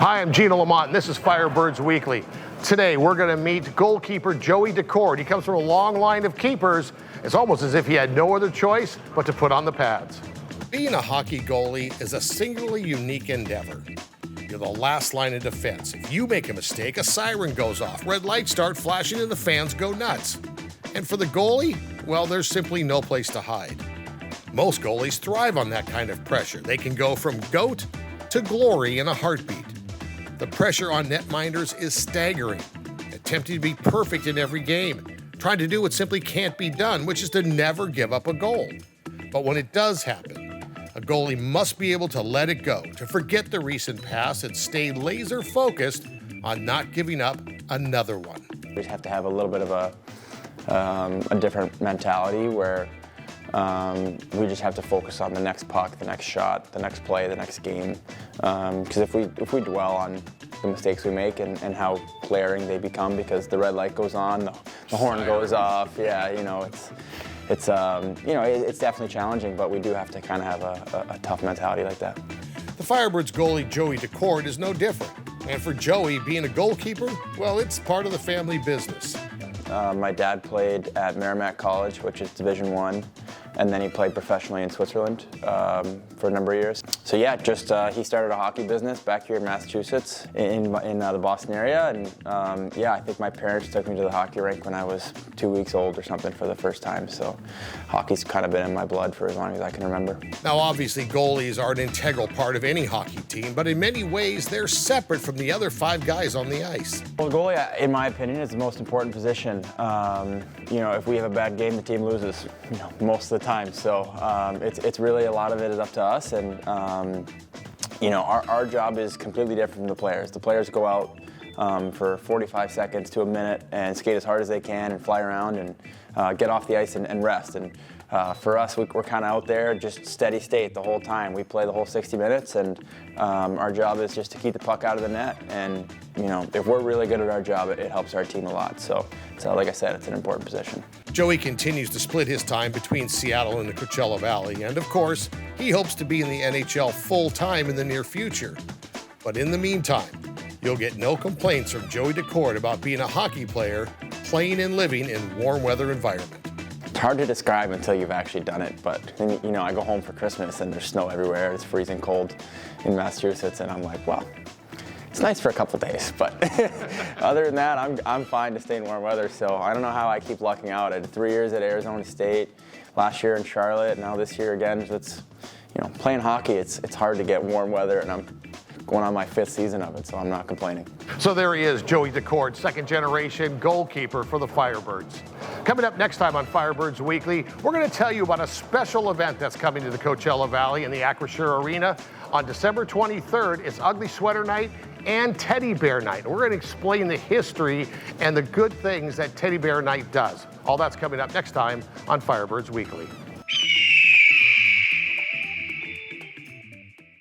Hi, I'm Gino Lamont, and this is Firebirds Weekly. Today, we're going to meet goalkeeper Joey Daccord. He comes from a long line of keepers. It's almost as if he had no other choice but to put on the pads. Being a hockey goalie is a singularly unique endeavor. You're the last line of defense. If you make a mistake, a siren goes off, red lights start flashing, and the fans go nuts. And for the goalie, well, there's simply no place to hide. Most goalies thrive on that kind of pressure. They can go from goat to glory in a heartbeat. The pressure on netminders is staggering, attempting to be perfect in every game, trying to do what simply can't be done, which is to never give up a goal. But when it does happen, a goalie must be able to let it go, to forget the recent past and stay laser focused on not giving up another one. We just have to have a little bit of a different mentality where we just have to focus on the next puck, the next shot, the next play, the next game. Because if we dwell on the mistakes we make and how glaring they become because the red light goes on, the horn goes off, yeah, you know, it's definitely challenging, but we do have to kind of have a tough mentality like that. The Firebirds goalie Joey Daccord is no different. And for Joey, being a goalkeeper, well, it's part of the family business. My dad played at Merrimack College, which is Division I, and then he played professionally in Switzerland for a number of years. So yeah, he started a hockey business back here in Massachusetts in the Boston area, and yeah, I think my parents took me to the hockey rink when I was 2 weeks old or something for the first time, so hockey's kind of been in my blood for as long as I can remember. Now obviously goalies are an integral part of any hockey team, but in many ways they're separate from the other 5 guys on the ice. Well, goalie, in my opinion, is the most important position. You know, if we have a bad game, the team loses, you know, most of the time. So it's really, a lot of it is up to us, and you know, our job is completely different from the players. The players go out for 45 seconds to a minute and skate as hard as they can and fly around and get off the ice and rest. And for us, we're kind of out there just steady state the whole time. We play the whole 60 minutes, and our job is just to keep the puck out of the net. And you know, if we're really good at our job, it helps our team a lot. So like I said, it's an important position. Joey continues to split his time between Seattle and the Coachella Valley, and of course, he hopes to be in the NHL full-time in the near future. But in the meantime, you'll get no complaints from Joey Daccord about being a hockey player, playing and living in warm weather environment. It's hard to describe until you've actually done it, but you know, I go home for Christmas and there's snow everywhere. It's freezing cold in Massachusetts, and I'm like, wow. It's nice for a couple days, but other than that, I'm fine to stay in warm weather. So I don't know how I keep lucking out. I did 3 years at Arizona State, last year in Charlotte, now this year again. So it's, you know, playing hockey, it's hard to get warm weather, and I'm going on my 5th season of it, so I'm not complaining. So there he is, Joey Daccord, second-generation goalkeeper for the Firebirds. Coming up next time on Firebirds Weekly, we're going to tell you about a special event that's coming to the Coachella Valley in the Acrisure Arena. On December 23rd, it's Ugly Sweater Night and Teddy Bear Night. We're going to explain the history and the good things that Teddy Bear Night does. All that's coming up next time on Firebirds Weekly.